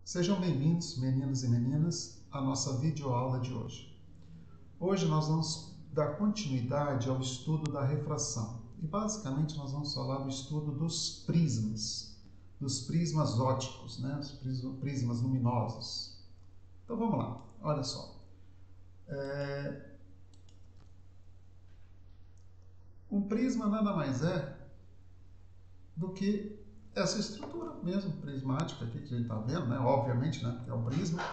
Sejam bem-vindos, meninos e meninas, à nossa videoaula de hoje. Hoje nós vamos dar continuidade ao estudo da refração. E basicamente nós vamos falar do estudo dos prismas ópticos, né? Os prismas luminosos. Então vamos lá, olha só. Um prisma nada mais é do que essa estrutura mesmo, prismática aqui que a gente está vendo, né? Obviamente, né? Porque é um prisma,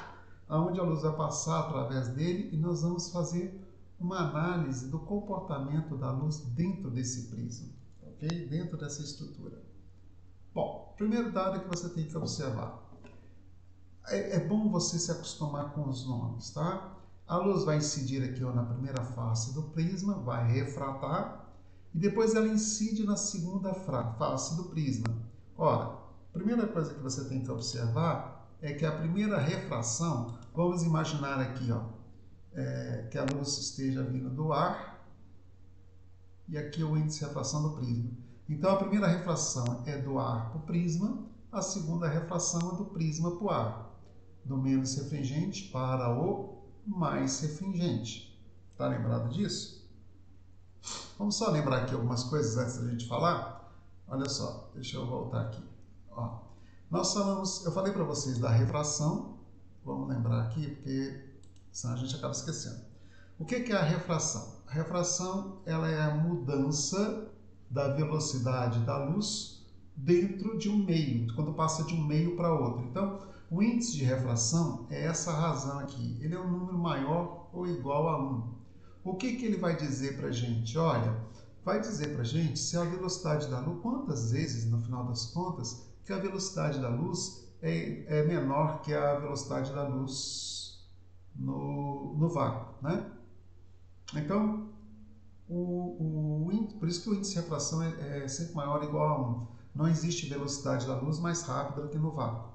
onde a luz vai passar através dele e nós vamos fazer uma análise do comportamento da luz dentro desse prisma, ok? Dentro dessa estrutura. Bom, primeiro dado que você tem que observar. É bom você se acostumar com os nomes, tá? A luz vai incidir aqui ó, na primeira face do prisma, vai refratar, e depois ela incide na segunda face do prisma. Ora, a primeira coisa que você tem que observar é que a primeira refração, vamos imaginar aqui, ó, que a luz esteja vindo do ar, e aqui o índice de refração do prisma. Então, a primeira refração é do ar para o prisma, a segunda refração é do prisma para o ar, do menos refringente para o mais refringente. Está lembrado disso? Vamos só lembrar aqui algumas coisas antes da gente falar? Olha só, deixa eu voltar aqui. Ó, eu falei para vocês da refração, vamos lembrar aqui, porque senão a gente acaba esquecendo. O que é a refração? A refração ela é a mudança da velocidade da luz dentro de um meio, quando passa de um meio para outro. Então, o índice de refração é essa razão aqui. Ele é um número maior ou igual a 1. O que ele vai dizer para a gente? Olha, vai dizer para a gente se a velocidade da luz, quantas vezes, no final das contas, que a velocidade da luz é menor que a velocidade da luz no vácuo, né? Então, por isso que o índice de refração é sempre maior ou igual a 1. Não existe velocidade da luz mais rápida do que no vácuo.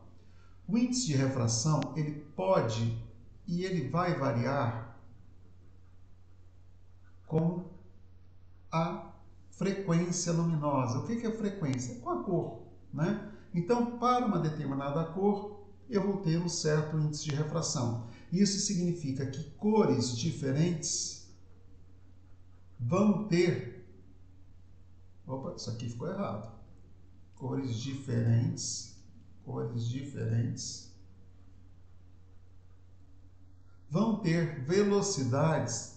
O índice de refração, ele pode e ele vai variar com a frequência luminosa. O que é frequência? Com a cor, né? Então, para uma determinada cor, eu vou ter um certo índice de refração. Isso significa que cores diferentes vão ter... Opa, isso aqui ficou errado. Cores diferentes vão ter velocidades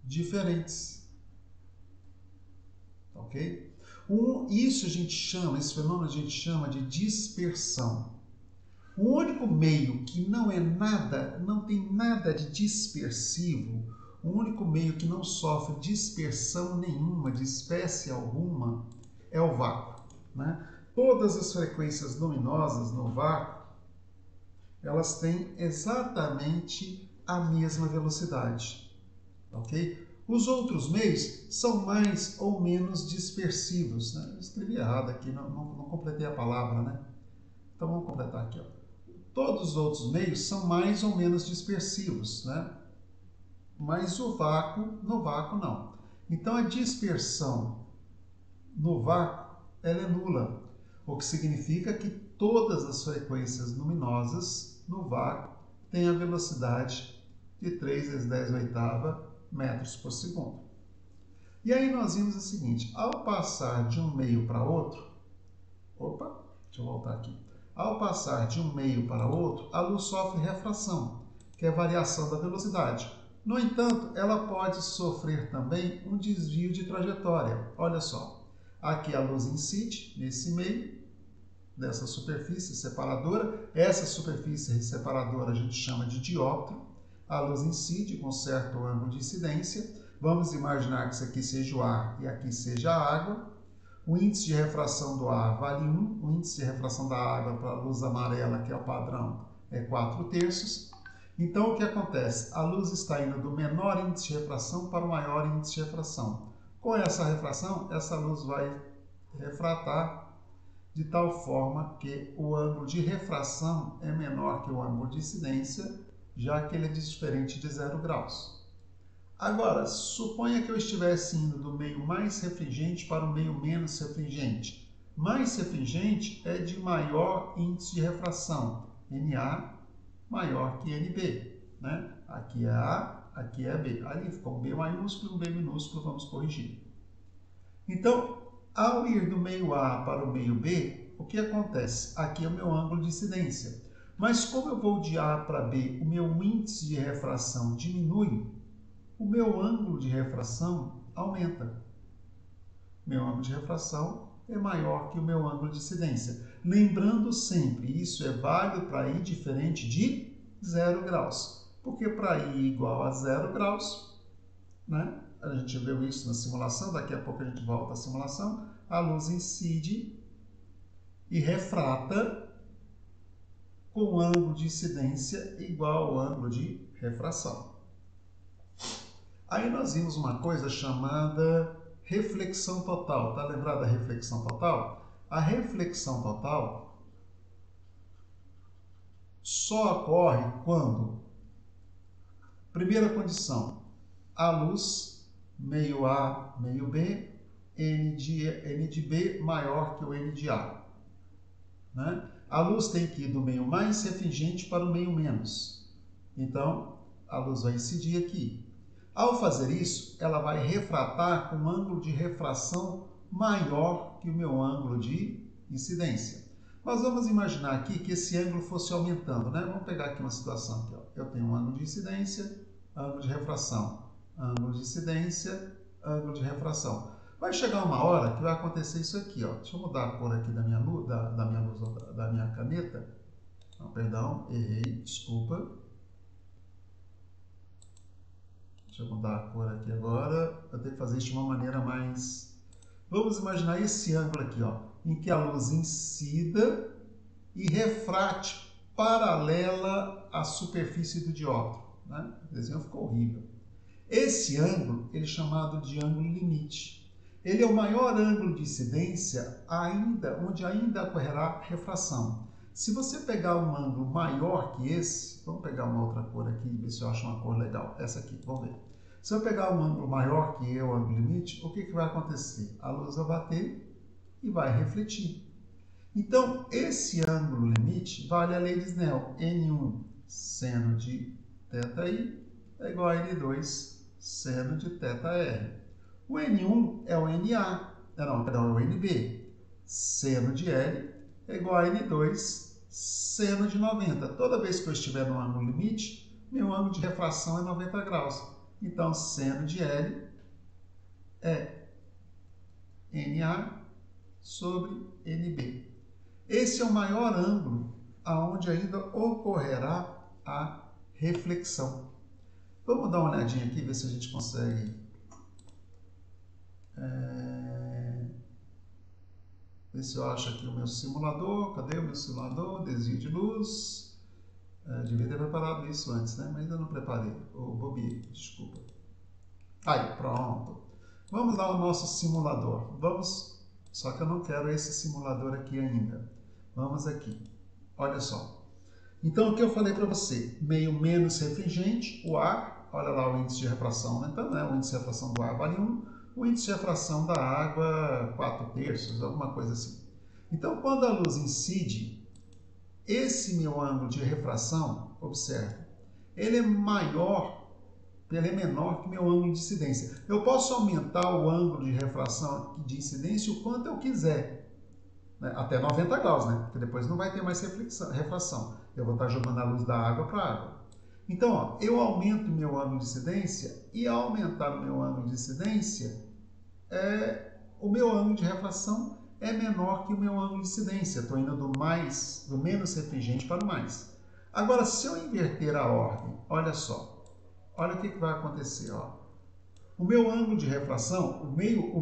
diferentes, ok? Esse fenômeno a gente chama de dispersão. O único meio que não tem nada de dispersivo, o único meio que não sofre dispersão nenhuma, de espécie alguma, é o vácuo, né? Todas as frequências luminosas no vácuo, elas têm exatamente a mesma velocidade, ok? Os outros meios são mais ou menos dispersivos, né? Eu escrevi errado aqui, não completei a palavra, né? Então vamos completar aqui, ó. Todos os outros meios são mais ou menos dispersivos, né? Mas no vácuo não. Então a dispersão no vácuo ela é nula, o que significa que todas as frequências luminosas no vácuo têm a velocidade de 3 vezes 10 oitava metros por segundo. E aí nós vimos o seguinte, ao passar de um meio para outro, deixa eu voltar aqui. Ao passar de um meio para outro, a luz sofre refração, que é a variação da velocidade. No entanto, ela pode sofrer também um desvio de trajetória. Olha só, aqui a luz incide nesse meio, dessa superfície separadora. Essa superfície separadora a gente chama de dióptro. A luz incide com certo ângulo de incidência. Vamos imaginar que isso aqui seja o ar e aqui seja a água. O índice de refração do ar vale 1, o índice de refração da água para a luz amarela, que é o padrão, é 4/3. Então, o que acontece? A luz está indo do menor índice de refração para o maior índice de refração. Com essa refração, essa luz vai refratar de tal forma que o ângulo de refração é menor que o ângulo de incidência, já que ele é diferente de 0 graus. Agora, suponha que eu estivesse indo do meio mais refringente para o meio menos refringente. Mais refringente é de maior índice de refração. Na maior que NB. Né? Aqui é A, aqui é B. Ali ficou um B maiúsculo e um B minúsculo, vamos corrigir. Então, ao ir do meio A para o meio B, o que acontece? Aqui é o meu ângulo de incidência. Mas como eu vou de A para B, o meu índice de refração diminui, o meu ângulo de refração aumenta. Meu ângulo de refração é maior que o meu ângulo de incidência. Lembrando sempre, isso é válido para I diferente de 0 graus. Porque para I igual a 0 graus, né? A gente viu isso na simulação, daqui a pouco a gente volta à simulação, a luz incide e refrata com ângulo de incidência igual ao ângulo de refração. Aí nós vimos uma coisa chamada reflexão total. Tá lembrado da reflexão total? A reflexão total só ocorre quando, primeira condição, a luz, meio A, meio B, N de B maior que o N de A. Né? A luz tem que ir do meio mais refringente para o meio menos. Então, a luz vai incidir aqui. Ao fazer isso, ela vai refratar com um ângulo de refração maior que o meu ângulo de incidência. Mas vamos imaginar aqui que esse ângulo fosse aumentando, né? Vamos pegar aqui uma situação aqui, ó. Eu tenho um ângulo de incidência, ângulo de refração, ângulo de incidência, ângulo de refração. Vai chegar uma hora que vai acontecer isso aqui, ó. Deixa eu mudar a cor aqui da minha luz, da minha caneta. Não, perdão, errei, desculpa. Deixa eu mudar a cor aqui agora. Eu tenho que fazer isso de uma maneira mais... Vamos imaginar esse ângulo aqui, ó, em que a luz incida e refrate paralela à superfície do dióptro. Né? O desenho ficou horrível. Esse ângulo, ele é chamado de ângulo limite. Ele é o maior ângulo de incidência onde ainda ocorrerá refração. Se você pegar um ângulo maior que esse, vamos pegar uma outra cor aqui e ver se eu acho uma cor legal. Essa aqui, vamos ver. Se eu pegar um ângulo maior que o ângulo limite, o que vai acontecer? A luz vai bater e vai refletir. Então, esse ângulo limite vale a lei de Snell. N1 seno de θi é igual a N2 seno de θr. O N1 é o NA, não, perdão, é o NB. Seno de L é igual a N2 seno de 90. Toda vez que eu estiver no ângulo limite, meu ângulo de refração é 90 graus. Então, seno de L é NA sobre NB. Esse é o maior ângulo aonde ainda ocorrerá a reflexão. Vamos dar uma olhadinha aqui, ver se a gente consegue... ver se eu acho aqui o meu simulador. Cadê o meu simulador? Desvio de luz. Devia ter preparado isso antes, né? Mas ainda não preparei. Bobi, desculpa. Aí, pronto. Vamos lá ao nosso simulador. Vamos, só que eu não quero esse simulador aqui ainda. Vamos aqui. Olha só. Então, o que eu falei para você? Meio menos refringente, o ar. Olha lá o índice de refração aumentando, né? O índice de refração do ar vale 1. O índice de refração da água, 4/3, alguma coisa assim. Então, quando a luz incide, esse meu ângulo de refração, observe, ele é menor que o meu ângulo de incidência. Eu posso aumentar o ângulo de refração de incidência o quanto eu quiser, né? Até 90 graus, né? Porque depois não vai ter mais refração. Eu vou estar jogando a luz da água para a água. Então, ó, eu aumento o meu ângulo de incidência e ao aumentar o meu ângulo de incidência, o meu ângulo de refração é menor que o meu ângulo de incidência. Estou indo do menos refringente para o mais. Agora, se eu inverter a ordem, olha só. Olha o que vai acontecer. Ó. O meu ângulo de refração, o meio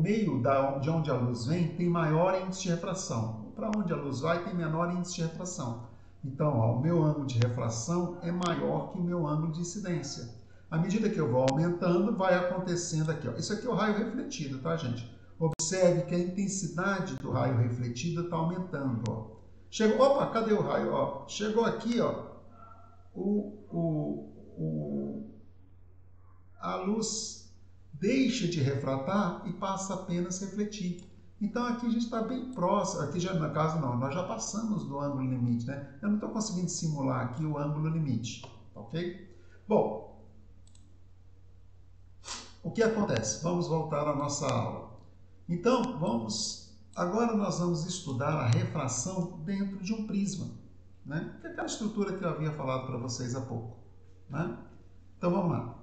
de onde a luz vem, tem maior índice de refração. Para onde a luz vai, tem menor índice de refração. Então, ó, o meu ângulo de refração é maior que o meu ângulo de incidência. À medida que eu vou aumentando, vai acontecendo aqui. Ó. Isso aqui é o raio refletido, tá, gente? Observe que a intensidade do raio refletido está aumentando. Ó. Chegou, opa, cadê o raio? Ó, chegou aqui, ó, a luz deixa de refratar e passa apenas a refletir. Então aqui a gente está bem próximo, aqui já no caso não, nós já passamos do ângulo limite, né? Eu não estou conseguindo simular aqui o ângulo limite, ok? Bom, o que acontece? Vamos voltar à nossa aula. Então, agora nós vamos estudar a refração dentro de um prisma, né? Que é aquela estrutura que eu havia falado para vocês há pouco, né? Então vamos lá.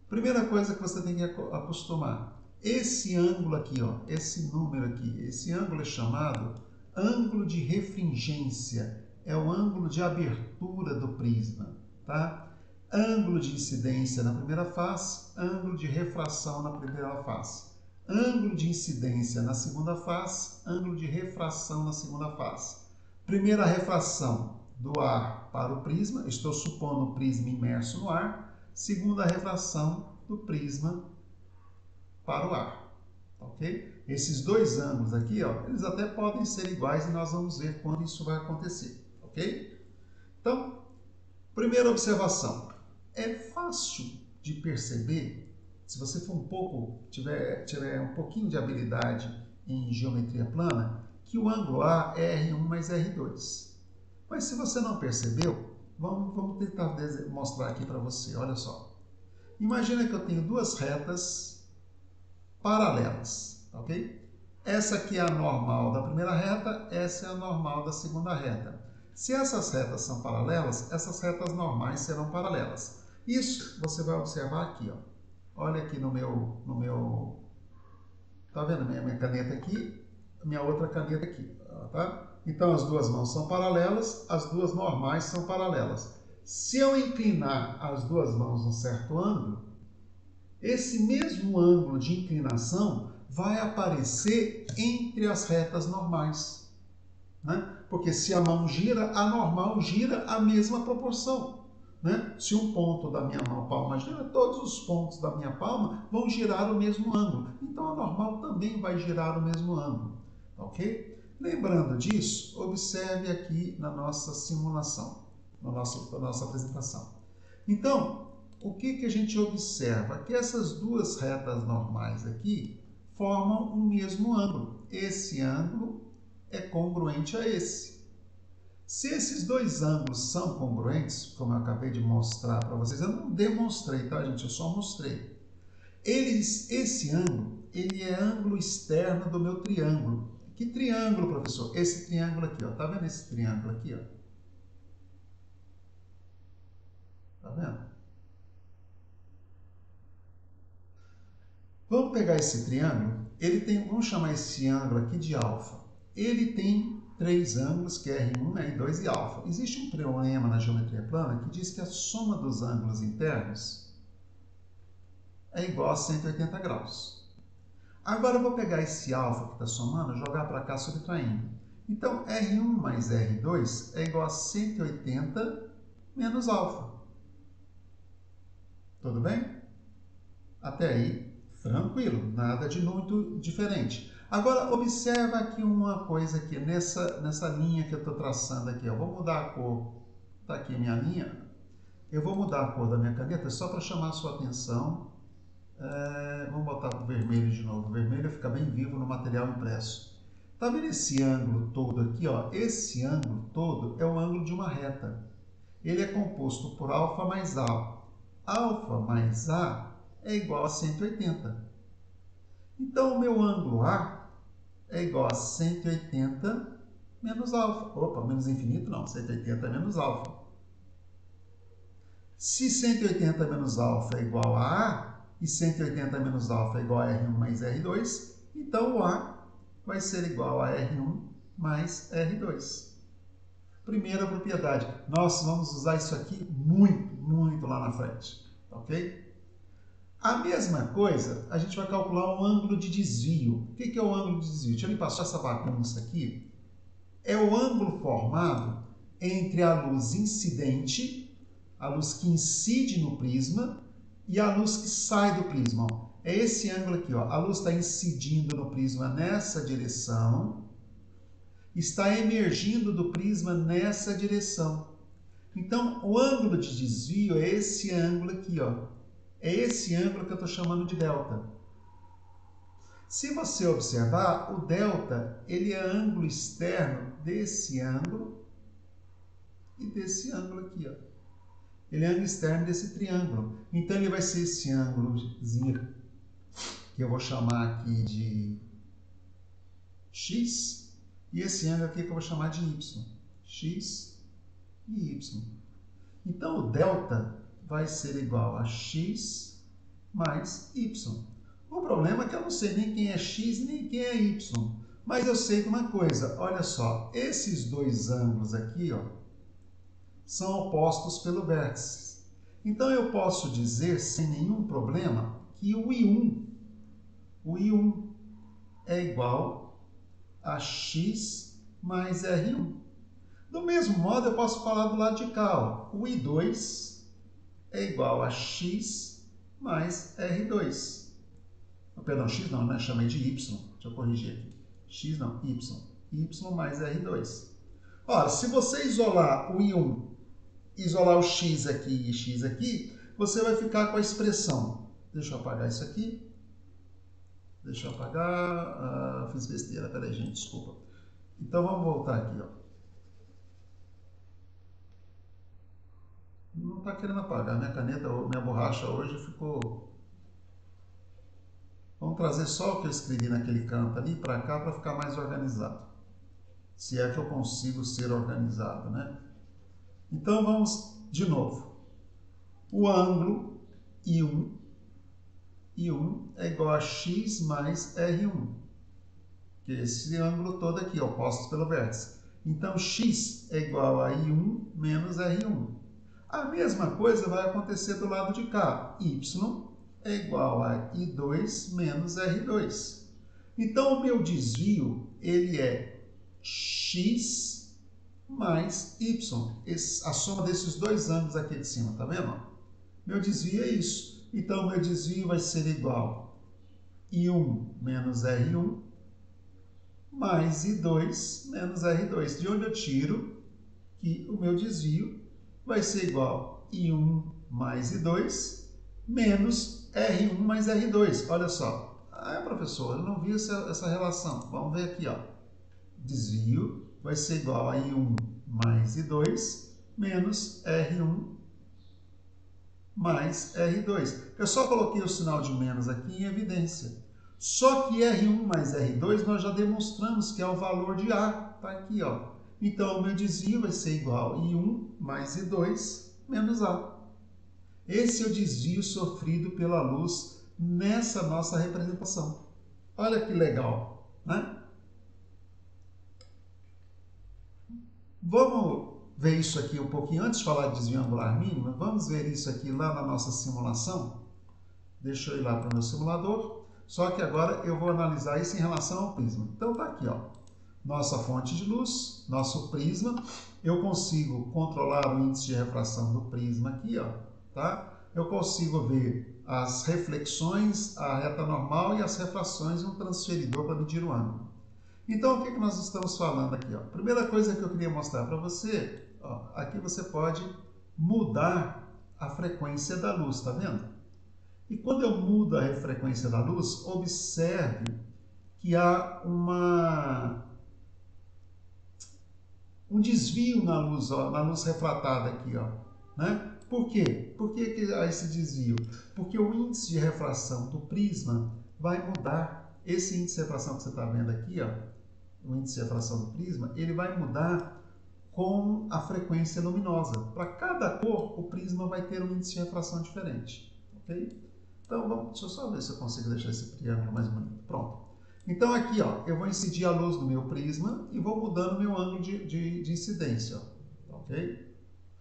Primeira coisa que você tem que acostumar. Esse ângulo aqui, ó, esse número aqui, esse ângulo é chamado ângulo de refringência. É o ângulo de abertura do prisma, tá? Ângulo de incidência na primeira face, ângulo de refração na primeira face. Ângulo de incidência na segunda face, ângulo de refração na segunda face. Primeira refração do ar para o prisma, estou supondo o prisma imerso no ar. Segunda refração do prisma para o ar, ok? Esses dois ângulos aqui, ó, eles até podem ser iguais e nós vamos ver quando isso vai acontecer, ok? Então, primeira observação, é fácil de perceber, se você for tiver um pouquinho de habilidade em geometria plana, que o ângulo A é R1 mais R2. Mas se você não percebeu, vamos tentar mostrar aqui para você, olha só. Imagina que eu tenho duas retas paralelas, ok? Essa aqui é a normal da primeira reta, essa é a normal da segunda reta. Se essas retas são paralelas, essas retas normais serão paralelas. Isso você vai observar aqui, ó. Olha aqui no meu... Tá vendo minha caneta aqui? Minha outra caneta aqui, tá? Então, as duas mãos são paralelas, as duas normais são paralelas. Se eu inclinar as duas mãos num certo ângulo, esse mesmo ângulo de inclinação vai aparecer entre as retas normais, né? Porque se a mão gira, a normal gira a mesma proporção, né? Se um ponto da minha mão palma gira, todos os pontos da minha palma vão girar o mesmo ângulo. Então, a normal também vai girar o mesmo ângulo, ok? Lembrando disso, observe aqui na nossa simulação, na nossa apresentação. Então, o que a gente observa? Que essas duas retas normais aqui formam um mesmo ângulo. Esse ângulo é congruente a esse. Se esses dois ângulos são congruentes, como eu acabei de mostrar para vocês, eu não demonstrei, tá, gente? Eu só mostrei. Esse ângulo, ele é ângulo externo do meu triângulo. Que triângulo, professor? Esse triângulo aqui, ó. Tá vendo esse triângulo aqui, ó? Tá vendo? Vamos pegar esse triângulo, vamos chamar esse ângulo aqui de alfa. Ele tem três ângulos, que é R1, R2 e alfa. Existe um teorema na geometria plana que diz que a soma dos ângulos internos é igual a 180 graus. Agora eu vou pegar esse alfa que está somando e jogar para cá subtraindo. Então, R1 mais R2 é igual a 180 menos alfa. Tudo bem? Até aí, tranquilo, nada de muito diferente. Agora, observa aqui uma coisa aqui, nessa linha que eu estou traçando aqui. Eu vou mudar a cor. Está aqui a minha linha. Eu vou mudar a cor da minha caneta só para chamar a sua atenção. Vamos botar o vermelho de novo. O vermelho fica bem vivo no material impresso. Está vendo esse ângulo todo aqui? Ó? Esse ângulo todo é o ângulo de uma reta. Ele é composto por alfa mais A. Alfa mais A é igual a 180. Então, o meu ângulo A é igual a 180 menos alfa. Opa, menos infinito não, 180 menos alfa. Se 180 menos alfa é igual a A, e 180 menos alfa é igual a R1 mais R2, então o A vai ser igual a R1 mais R2. Primeira propriedade. Nós vamos usar isso aqui muito lá na frente, ok? A mesma coisa, a gente vai calcular o ângulo de desvio. O que é o ângulo de desvio? Deixa eu passar essa bagunça aqui. É o ângulo formado entre a luz incidente, a luz que incide no prisma, e a luz que sai do prisma. É esse ângulo aqui, ó. A luz está incidindo no prisma nessa direção, está emergindo do prisma nessa direção. Então, o ângulo de desvio é esse ângulo aqui, ó. É esse ângulo que eu estou chamando de delta. Se você observar, o delta, ele é ângulo externo desse ângulo e desse ângulo aqui, ó. Ele é ângulo externo desse triângulo. Então, ele vai ser esse ângulozinho que eu vou chamar aqui de x, e esse ângulo aqui que eu vou chamar de y. X e y. Então, o delta vai ser igual a x mais y. O problema é que eu não sei nem quem é x nem quem é y. Mas eu sei de uma coisa, olha só, esses dois ângulos aqui, ó, são opostos pelo vértice. Então, eu posso dizer, sem nenhum problema, que o I1 é igual a x mais R1. Do mesmo modo, eu posso falar do lado de cá, ó, o I2 é igual a x mais R2. Perdão, x não, né? Chamei de y. Deixa eu corrigir aqui. X não, y. Y mais R2. Ora, se você isolar o I1, isolar o x aqui e x aqui, você vai ficar com a expressão. Deixa eu apagar isso aqui. Deixa eu apagar. Fiz besteira, peraí, gente, desculpa. Então vamos voltar aqui, ó. Não está querendo apagar. Minha caneta, minha borracha hoje ficou. Vamos trazer só o que eu escrevi naquele canto ali para cá para ficar mais organizado. Se é que eu consigo ser organizado, né? Então vamos de novo. O ângulo I1 é igual a x mais R1. Que é esse ângulo todo aqui, opostos pelo vértice. Então x é igual a I1 menos R1. A mesma coisa vai acontecer do lado de cá. Y é igual a I2 menos R2. Então, o meu desvio, ele é x mais y. A soma desses dois ângulos aqui de cima, tá vendo? Meu desvio é isso. Então, o meu desvio vai ser igual a I1 menos R1 mais I2 menos R2. De onde eu tiro que o meu desvio vai ser igual a I1 mais I2 menos R1 mais R2. Olha só. Ah, professor, eu não vi essa relação. Vamos ver aqui, ó. Desvio vai ser igual a I1 mais I2 menos R1 mais R2. Eu só coloquei o sinal de menos aqui em evidência. Só que R1 mais R2 nós já demonstramos que é o valor de A. Está aqui, ó. Então, o meu desvio vai ser igual a I1 mais I2 menos A. Esse é o desvio sofrido pela luz nessa nossa representação. Olha que legal, né? Vamos ver isso aqui um pouquinho antes de falar de desvio angular mínimo. Vamos ver isso aqui lá na nossa simulação. Deixa eu ir lá para o meu simulador. Só que agora eu vou analisar isso em relação ao prisma. Então tá aqui, ó. Nossa fonte de luz, nosso prisma. Eu consigo controlar o índice de refração do prisma aqui, ó. Tá? Eu consigo ver as reflexões, a reta normal e as refrações e um transferidor para medir o ângulo. Então, o que nós estamos falando aqui? Ó? Primeira coisa que eu queria mostrar para você, ó, aqui você pode mudar a frequência da luz, tá vendo? E quando eu mudo a frequência da luz, observe que há um desvio na luz, ó, na luz refratada aqui, ó, né? Por quê? Por que há esse desvio? Porque o índice de refração do prisma vai mudar. Esse índice de refração que você está vendo aqui, ó, o índice de refração do prisma, ele vai mudar com a frequência luminosa. Para cada cor, o prisma vai ter um índice de refração diferente. Ok? Então, deixa eu só ver se eu consigo deixar esse triângulo mais bonito. Pronto. Então, aqui, ó, eu vou incidir a luz no meu prisma e vou mudando o meu ângulo de incidência. Ó, ok?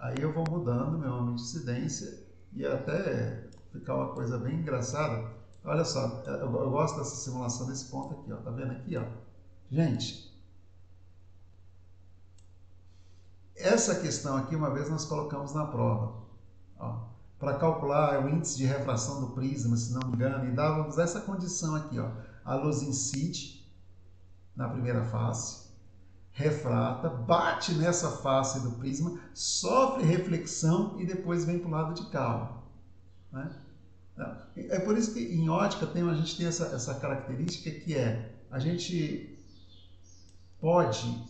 Aí eu vou mudando meu ângulo de incidência e até ficar uma coisa bem engraçada. Olha só, eu gosto dessa simulação desse ponto aqui, ó. Tá vendo aqui, ó? Gente, essa questão aqui, uma vez nós colocamos na prova, ó, para calcular o índice de refração do prisma, se não me engano, e dávamos essa condição aqui, ó. A luz incide na primeira face, refrata, bate nessa face do prisma, sofre reflexão e depois vem para o lado de cá, ó, né? É por isso que em ótica a gente tem essa característica que a gente pode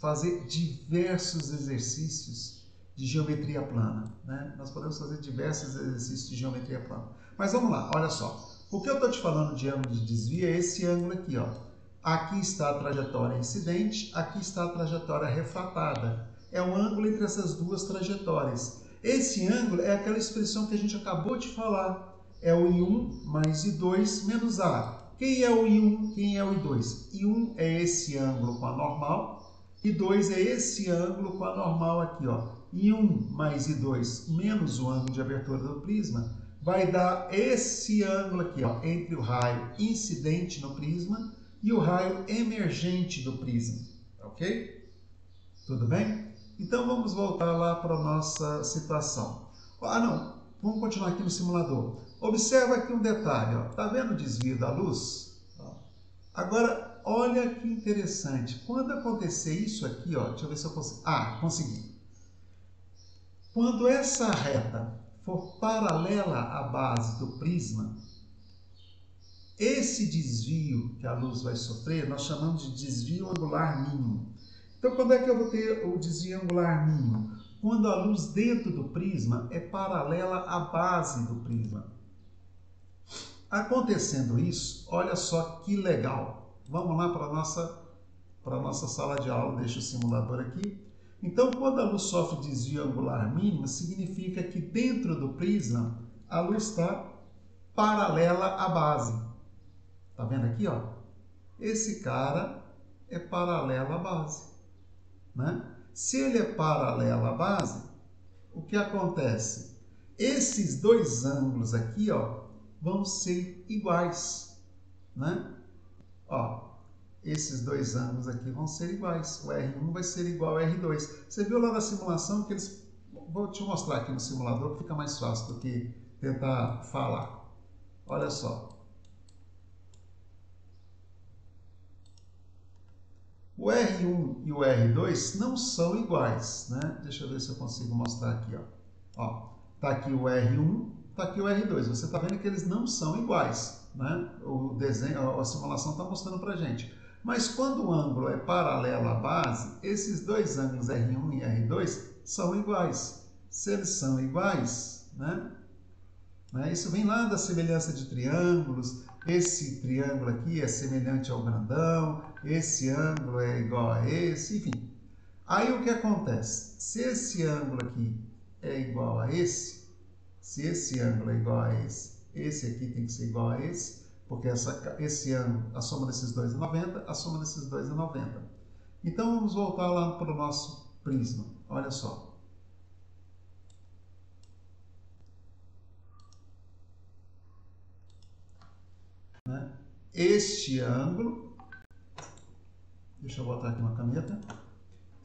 fazer diversos exercícios de geometria plana, né? Nós podemos fazer diversos exercícios de geometria plana. Mas vamos lá, olha só. O que eu estou te falando de ângulo de desvio é esse ângulo aqui, ó. Aqui está a trajetória incidente, aqui está a trajetória refratada. É o ângulo entre essas duas trajetórias. Esse ângulo é aquela expressão que a gente acabou de falar. É o I1 mais I2 menos A. Quem é o I1? Quem é o I2? I1 é esse ângulo com a normal. I2 é esse ângulo com a normal aqui, ó. I1 mais I2 menos o ângulo de abertura do prisma vai dar esse ângulo aqui, ó, entre o raio incidente no prisma e o raio emergente do prisma, ok? Tudo bem? Então vamos voltar lá para a nossa situação. Ah, não, vamos continuar aqui no simulador. Observa aqui um detalhe, ó. Tá vendo o desvio da luz? Agora, olha que interessante. Quando acontecer isso aqui, ó, deixa eu ver se eu consigo. Ah, consegui. Quando essa reta for paralela à base do prisma, esse desvio que a luz vai sofrer, nós chamamos de desvio angular mínimo. Então, quando é que eu vou ter o desvio angular mínimo? Quando a luz dentro do prisma é paralela à base do prisma. Acontecendo isso, olha só que legal. Vamos lá para a nossa sala de aula, deixa o simulador aqui. Então, quando a luz sofre desvio angular mínimo, significa que dentro do prisma a luz está paralela à base. Tá vendo aqui, ó? Esse cara é paralelo à base, né? Se ele é paralelo à base, o que acontece? Esses dois ângulos aqui, ó, vão ser iguais, né? Ó, esses dois ângulos aqui vão ser iguais. O R1 vai ser igual ao R2. Você viu lá na simulação que eles... Vou te mostrar aqui no simulador que fica mais fácil do que tentar falar. Olha só. O R1 e o R2 não são iguais, né? Deixa eu ver se eu consigo mostrar aqui, ó. Ó, tá aqui o R1, tá aqui o R2. Você tá vendo que eles não são iguais, né? O desenho, a simulação está mostrando pra gente. Mas quando o ângulo é paralelo à base, esses dois ângulos R1 e R2 são iguais. Se eles são iguais, né? Isso vem lá da semelhança de triângulos. Esse triângulo aqui é semelhante ao grandão, esse ângulo é igual a esse, enfim. Aí o que acontece? Se esse ângulo aqui é igual a esse, se esse ângulo é igual a esse aqui tem que ser igual a esse, porque esse ângulo, a soma desses dois é 90, a soma desses dois é 90. Então vamos voltar lá para o nosso prisma. Olha só. Este ângulo, deixa eu botar aqui uma caneta,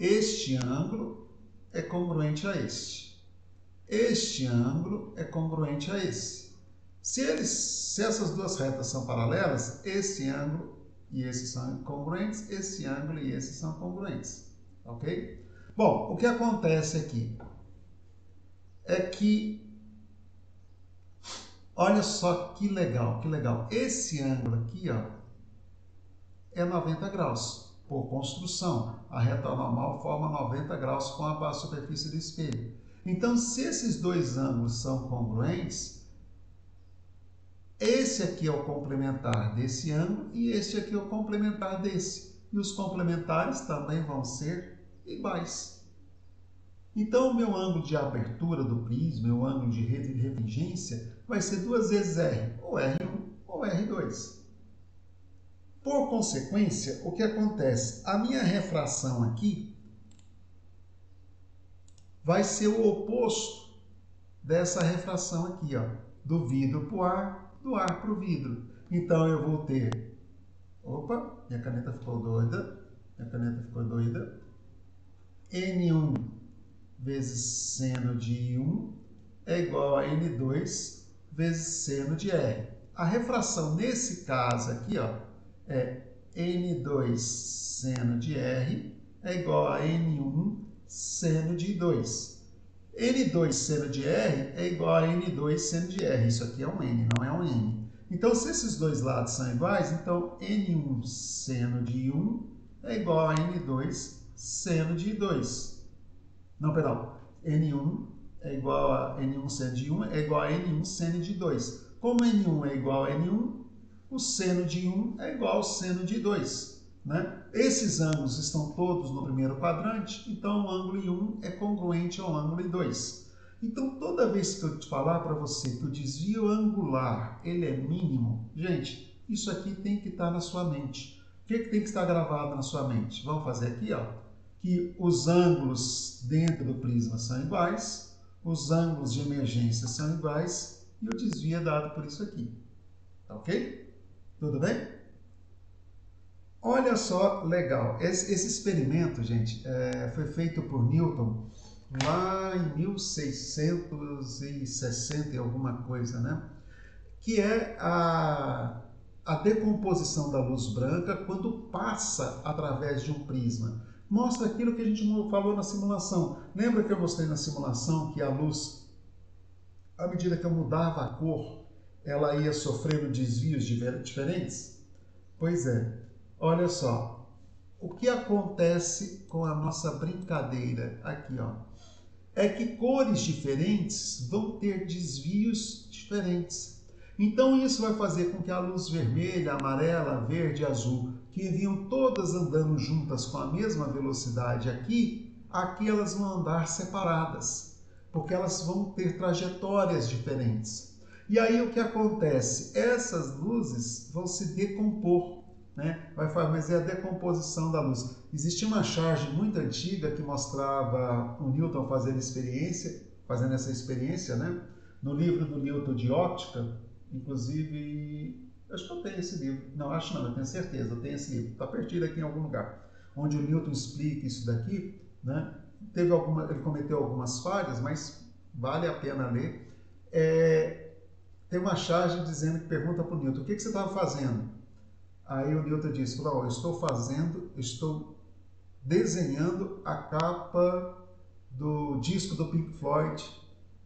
este ângulo é congruente a este. Este ângulo é congruente a esse. Se essas duas retas são paralelas, esse ângulo e esse são congruentes, esse ângulo e esse são congruentes. Ok? Bom, o que acontece aqui é que, olha só que legal, que legal. Esse ângulo aqui, ó, é 90 graus. Por construção, a reta normal forma 90 graus com a superfície do espelho. Então, se esses dois ângulos são congruentes, esse aqui é o complementar desse ângulo e este aqui é o complementar desse. E os complementares também vão ser iguais. Então, o meu ângulo de abertura do prisma, meu ângulo de refringência, vai ser duas vezes R, ou R1 ou R2. Por consequência, o que acontece? A minha refração aqui vai ser o oposto dessa refração aqui, ó, do vidro para o ar, do ar para o vidro. Então, eu vou ter... Opa, minha caneta ficou doida. N1 vezes seno de I1 é igual a N2 vezes seno de R. A refração nesse caso aqui, ó, é N2 seno de R é igual a N1 seno de 2. N2 seno de R é igual a N2 seno de R. Isso aqui é um N, não é um N. Então, se esses dois lados são iguais, então N1 seno de 1 é igual a N2 seno de 2. Não, perdão. N1 é igual a N1 seno de 1 é igual a N1 seno de 2. Como N1 é igual a N1, o seno de 1 é igual ao seno de 2. Né? Esses ângulos estão todos no primeiro quadrante, então o ângulo I1 é congruente ao ângulo I2. Então, toda vez que eu te falar para você que o desvio angular ele é mínimo, gente, isso aqui tem que estar na sua mente. O que tem que estar gravado na sua mente? Vamos fazer aqui, ó, que os ângulos dentro do prisma são iguais, os ângulos de emergência são iguais e o desvio é dado por isso aqui. Tá ok? Tudo bem? Olha só, legal. Esse experimento, gente, foi feito por Newton lá em 1660 e alguma coisa, né? Que é a decomposição da luz branca quando passa através de um prisma. Mostra aquilo que a gente falou na simulação. Lembra que eu mostrei na simulação que a luz, à medida que eu mudava a cor, ela ia sofrendo desvios diferentes? Pois é. Olha só, o que acontece com a nossa brincadeira aqui, ó, é que cores diferentes vão ter desvios diferentes. Então isso vai fazer com que a luz vermelha, amarela, verde e azul, que vinham todas andando juntas com a mesma velocidade aqui elas vão andar separadas, porque elas vão ter trajetórias diferentes. E aí o que acontece? Essas luzes vão se decompor. Né? Vai fazer a decomposição da luz. Existia uma charge muito antiga que mostrava o Newton fazendo essa experiência, né? No livro do Newton de óptica, inclusive, acho que eu tenho esse livro. Não, acho não, eu tenho certeza, eu tenho esse livro. Está perdido aqui em algum lugar, onde o Newton explica isso daqui, né? Ele cometeu algumas falhas, mas vale a pena ler. Tem uma charge dizendo que pergunta para o Newton: o que você estava fazendo? Aí o Newton disse: eu estou desenhando a capa do disco do Pink Floyd,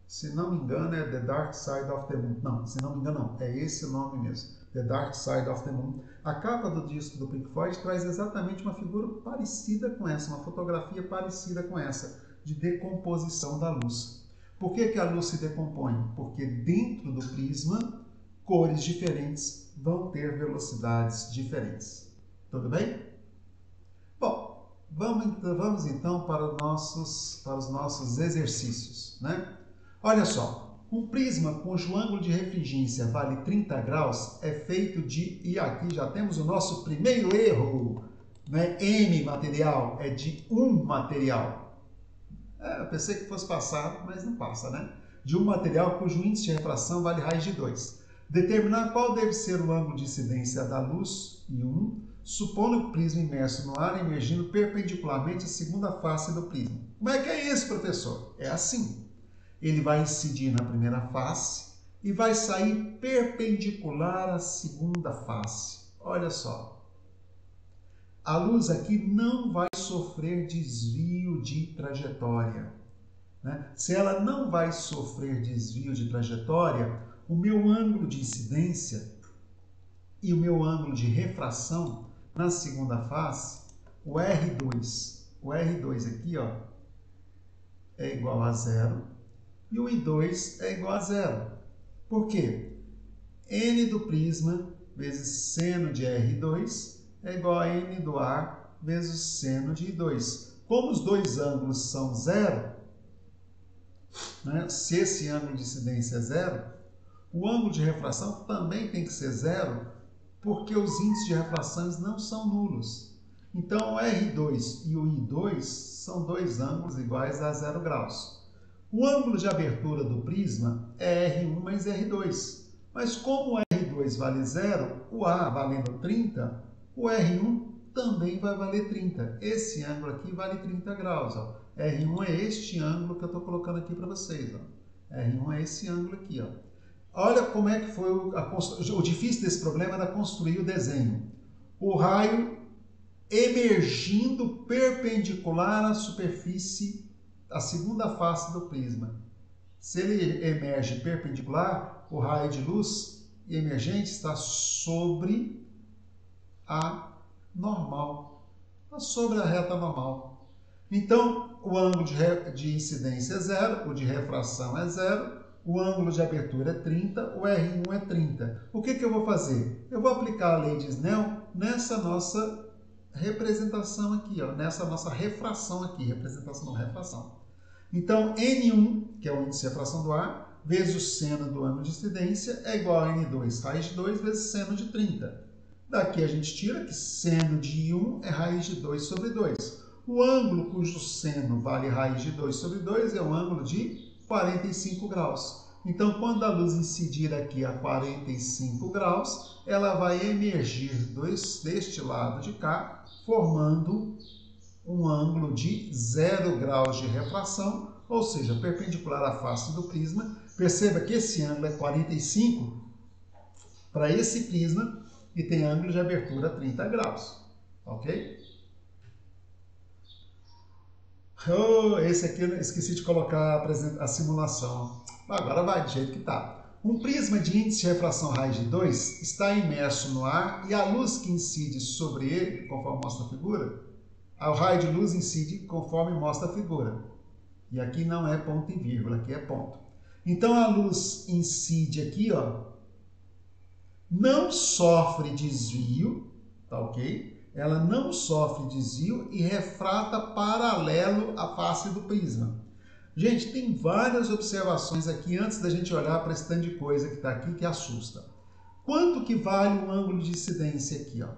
se não me engano é The Dark Side of the Moon. Não, se não me engano não, é esse o nome mesmo, The Dark Side of the Moon. A capa do disco do Pink Floyd traz exatamente uma figura parecida com essa, uma fotografia parecida com essa, de decomposição da luz. Por que a luz se decompõe? Porque dentro do prisma, cores diferentes vão ter velocidades diferentes. Tudo bem? Bom, vamos então para os nossos exercícios, né? Olha só, um prisma cujo ângulo de refringência vale 30 graus é feito de, e aqui já temos o nosso primeiro erro, né? M material é de um material. Eu pensei que fosse passar, mas não passa, né? De um material cujo índice de refração vale raiz de 2. Determinar qual deve ser o ângulo de incidência da luz, I1, supondo o prisma imerso no ar emergindo perpendicularmente à segunda face do prisma. Como é que é isso, professor? É assim. Ele vai incidir na primeira face e vai sair perpendicular à segunda face. Olha só. A luz aqui não vai sofrer desvio de trajetória, né? Se ela não vai sofrer desvio de trajetória, o meu ângulo de incidência e o meu ângulo de refração na segunda face, o R2 aqui, ó, é igual a zero e o I2 é igual a zero. Por quê? N do prisma vezes seno de R2 é igual a N do ar vezes seno de I2. Como os dois ângulos são zero, né, se esse ângulo de incidência é zero, o ângulo de refração também tem que ser zero, porque os índices de refrações não são nulos. Então, o R2 e o I2 são dois ângulos iguais a 0 graus. O ângulo de abertura do prisma é R1 mais R2. Mas como o R2 vale 0, o A valendo 30, o R1 também vai valer 30. Esse ângulo aqui vale 30 graus. Ó. R1 é este ângulo que eu estou colocando aqui para vocês. Ó. R1 é esse ângulo aqui. Ó. Olha como é que foi o difícil desse problema era construir o desenho. O raio emergindo perpendicular à superfície, a segunda face do prisma. Se ele emerge perpendicular, o raio de luz emergente está sobre a normal, está sobre a reta normal. Então, o ângulo de incidência é 0, o de refração é 0, o ângulo de abertura é 30, o R1 é 30. O que eu vou fazer? Eu vou aplicar a lei de Snell nessa nossa representação aqui, ó, nessa nossa refração aqui, representação não, refração. Então, N1, que é o índice de refração do ar, vezes o seno do ângulo de incidência é igual a N2 raiz de 2 vezes seno de 30. Daqui a gente tira que seno de 1 é raiz de 2 sobre 2. O ângulo cujo seno vale raiz de 2 sobre 2 é um ângulo de 45 graus. Então, quando a luz incidir aqui a 45 graus, ela vai emergir deste lado de cá, formando um ângulo de 0 graus de refração, ou seja, perpendicular à face do prisma. Perceba que esse ângulo é 45 para esse prisma e tem ângulo de abertura 30 graus, ok? Oh, esse aqui eu esqueci de colocar a simulação. Agora vai do jeito que está. Um prisma de índice de refração raiz de 2 está imerso no ar e a luz que incide sobre ele, conforme mostra a figura, o raio de luz incide conforme mostra a figura. E aqui não é ponto e vírgula, aqui é ponto. Então a luz incide aqui, ó, não sofre desvio, tá ok? Ela não sofre desvio e refrata paralelo à face do prisma. Gente, tem várias observações aqui antes da gente olhar para esse tanto de coisa que está aqui que assusta. Quanto que vale o ângulo de incidência aqui, ó?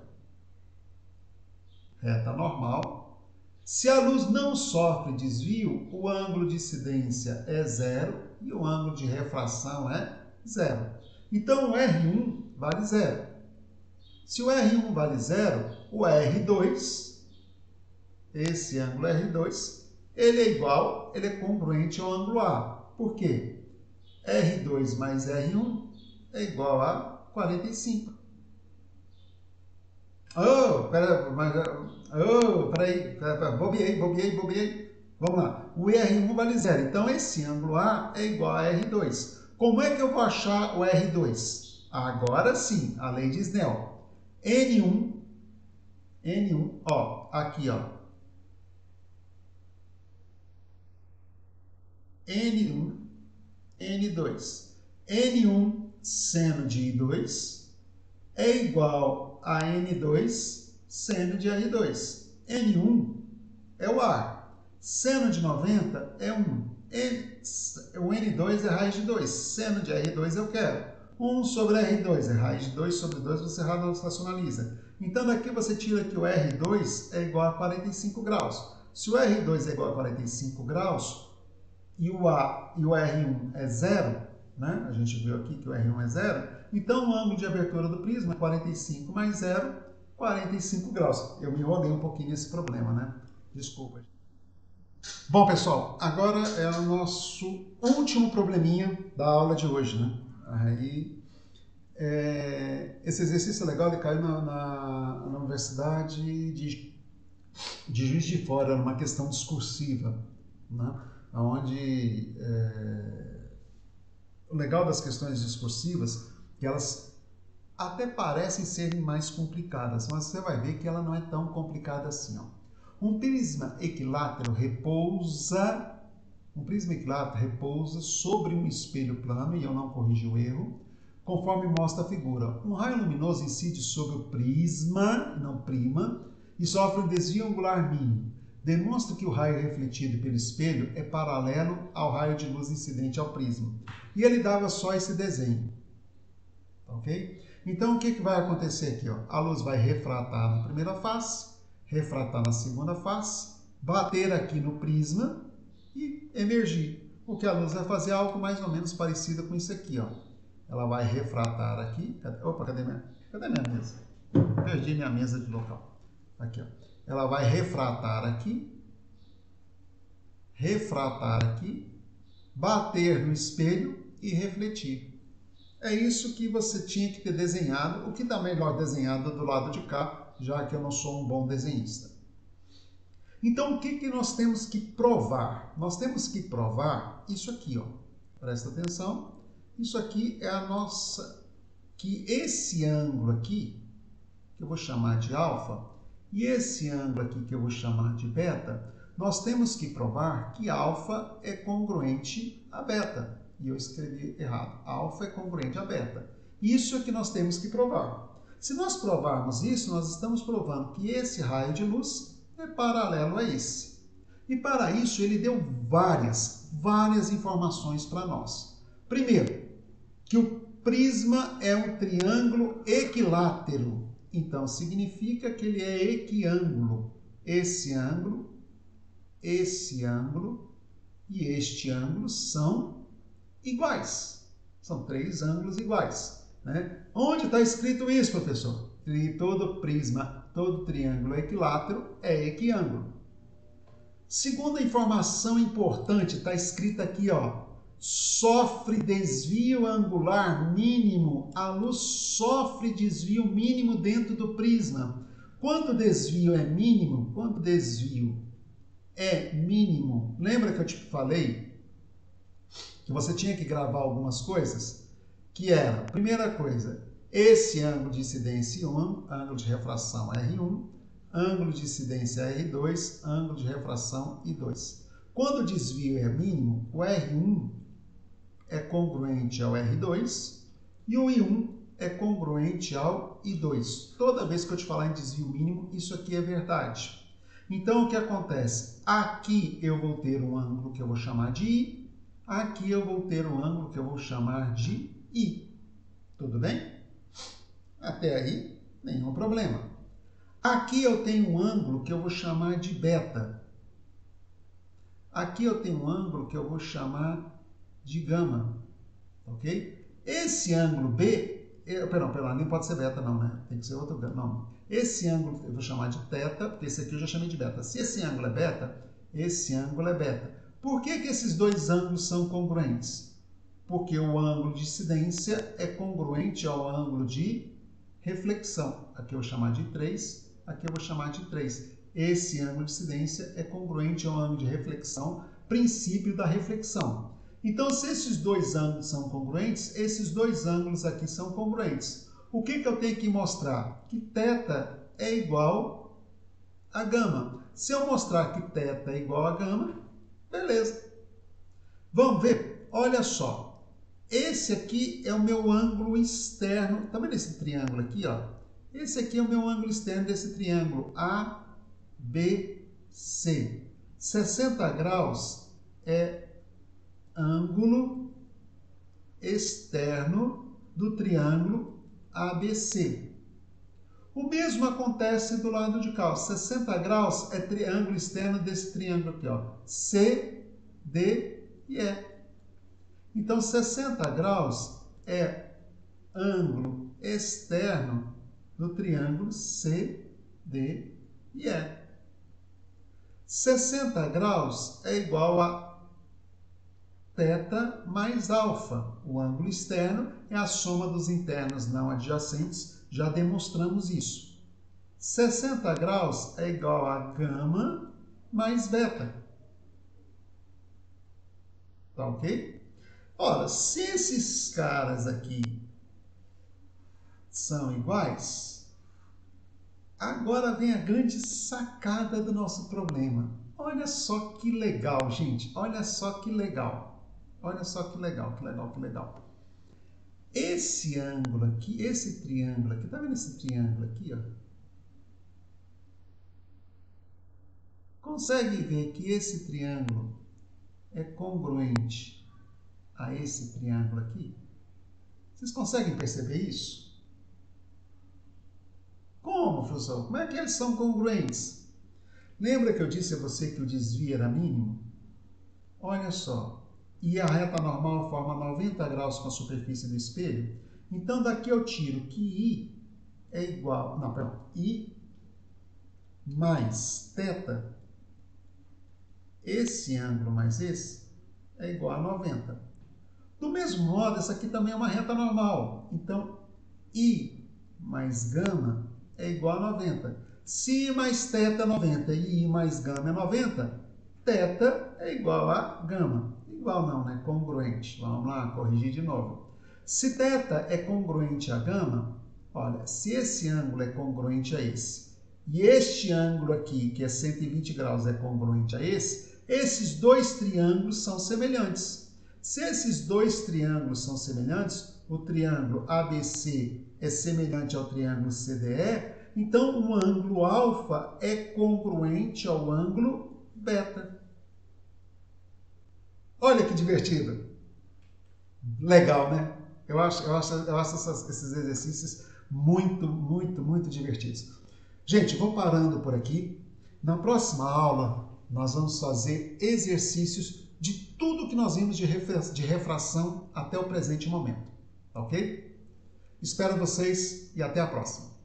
Reta normal. Se a luz não sofre desvio, o ângulo de incidência é 0 e o ângulo de refração é 0. Então, o R1 vale 0. Se o R1 vale 0, o R2, esse ângulo R2, ele é igual, ele é congruente ao ângulo A. Por quê? R2 mais R1 é igual a 45. Peraí, bobeei. Vamos lá. O R1 vale 0. Então, esse ângulo A é igual a R2. Como é que eu vou achar o R2? Agora sim, a lei de Snell. N1, ó, aqui, ó. N1, N2. N1 seno de I2 é igual a N2 seno de R2. N1 é o ar. Seno de 90 é 1. O N2 é raiz de 2. Seno de R2 eu quero. 1 sobre R2 é raiz de 2 sobre 2, você racionaliza. Então, daqui você tira que o R2 é igual a 45 graus. Se o R2 é igual a 45 graus e o R1 é 0, né? A gente viu aqui que o R1 é 0, então o ângulo de abertura do prisma é 45 mais 0, 45 graus. Eu me enrolei um pouquinho nesse problema, né? Desculpa. Bom, pessoal, agora é o nosso último probleminha da aula de hoje, né? Aí, esse exercício é legal, ele caiu na Universidade de Juiz de Fora, numa questão discursiva, né? Onde o legal das questões discursivas é que elas até parecem serem mais complicadas, mas você vai ver que ela não é tão complicada assim, ó. Um prisma equilátero repousa sobre um espelho plano, e eu não corrigi o erro, conforme mostra a figura. Um raio luminoso incide sobre o prisma, não prima, e sofre um desvio angular mínimo. Demonstra que o raio refletido pelo espelho é paralelo ao raio de luz incidente ao prisma. E ele dava só esse desenho. Ok? Então, o que vai acontecer aqui? Ó? A luz vai refratar na primeira face, refratar na segunda face, bater aqui no prisma e emergir. O que a luz vai fazer é algo mais ou menos parecido com isso aqui. Ó. Ela vai refratar aqui. Opa, cadê minha mesa? Perdi minha mesa de local. Aqui, ó. Ela vai refratar aqui, bater no espelho e refletir. É isso que você tinha que ter desenhado, o que dá melhor desenhado do lado de cá, já que eu não sou um bom desenhista. Então, o que nós temos que provar? Nós temos que provar isso aqui, ó. Presta atenção. Isso aqui é a nossa... que esse ângulo aqui, que eu vou chamar de alfa, e esse ângulo aqui, que eu vou chamar de beta, nós temos que provar que alfa é congruente a beta. E eu escrevi errado. Alfa é congruente a beta. Isso é que nós temos que provar. Se nós provarmos isso, nós estamos provando que esse raio de luz é paralelo a esse. E para isso ele deu várias informações para nós. Primeiro, que o prisma é um triângulo equilátero. Então significa que ele é equiângulo. Esse ângulo e este ângulo são iguais. São três ângulos iguais, né? Onde está escrito isso, professor? Que todo prisma, todo triângulo equilátero é equiângulo. Segunda informação importante, está escrita aqui, ó. Sofre desvio angular mínimo. A luz sofre desvio mínimo dentro do prisma. Quando o desvio é mínimo, lembra que eu te falei que você tinha que gravar algumas coisas? Que era, primeira coisa, esse ângulo de incidência I1, ângulo de refração R1, ângulo de incidência R2, ângulo de refração I2. Quando o desvio é mínimo, o R1 é congruente ao R2 e o I1 é congruente ao I2. Toda vez que eu te falar em desvio mínimo, isso aqui é verdade. Então, o que acontece? Aqui eu vou ter um ângulo que eu vou chamar de I, aqui eu vou ter um ângulo que eu vou chamar de I. Tudo bem? Até aí, nenhum problema. Aqui eu tenho um ângulo que eu vou chamar de beta. Aqui eu tenho um ângulo que eu vou chamar de gama. Ok? Esse ângulo B, perdão, não pode ser beta não, né? Tem que ser outro nome. Esse ângulo eu vou chamar de teta, porque esse aqui eu já chamei de beta. Se esse ângulo é beta, esse ângulo é beta. Por que esses dois ângulos são congruentes? Porque o ângulo de incidência é congruente ao ângulo de reflexão. Aqui eu vou chamar de 3, aqui eu vou chamar de 3. Esse ângulo de incidência é congruente ao ângulo de reflexão, princípio da reflexão. Então, se esses dois ângulos são congruentes, esses dois ângulos aqui são congruentes. O que eu tenho que mostrar? Que θ é igual a gama. Se eu mostrar que θ é igual a gama, beleza. Vamos ver? Olha só. Esse aqui é o meu ângulo externo. Tá vendo esse triângulo aqui, ó? Esse aqui é o meu ângulo externo desse triângulo ABC. 60 graus é ângulo externo do triângulo ABC. O mesmo acontece do lado de cá. 60 graus é triângulo externo desse triângulo aqui, ó. C, D e E. Então, 60 graus é ângulo externo do triângulo C, D e E. 60 graus é igual a θ mais alfa. O ângulo externo é a soma dos internos não adjacentes, já demonstramos isso. 60 graus é igual a gama mais beta. Tá ok? Ora, se esses caras aqui são iguais, agora vem a grande sacada do nosso problema. Olha só que legal, gente. Olha só que legal. Olha só que legal, que legal, que legal. Esse ângulo aqui, esse triângulo aqui, tá vendo esse triângulo aqui, ó? Consegue ver que esse triângulo é congruente a esse triângulo aqui? Vocês conseguem perceber isso? Como, professor? Como é que eles são congruentes? Lembra que eu disse a você que o desvio era mínimo? Olha só. E a reta normal forma 90 graus com a superfície do espelho. Então, daqui eu tiro que I é igual... Não, perdão. I mais θ, esse ângulo mais esse, é igual a 90. Do mesmo modo, essa aqui também é uma reta normal. Então, I mais gama é igual a 90. Se I mais θ é 90 e I mais gama é 90, θ é igual a gama. Igual não, né? Congruente. Vamos lá, corrigir de novo. Se θ é congruente a gama, olha, se esse ângulo é congruente a esse, e este ângulo aqui, que é 120 graus, é congruente a esse, esses dois triângulos são semelhantes. Se esses dois triângulos são semelhantes, o triângulo ABC é semelhante ao triângulo CDE, então o ângulo alfa é congruente ao ângulo beta. Olha que divertido! Legal, né? Eu acho esses exercícios muito divertidos. Gente, vou parando por aqui. Na próxima aula, nós vamos fazer exercícios de tudo que nós vimos de refração até o presente momento. Ok? Espero vocês e até a próxima.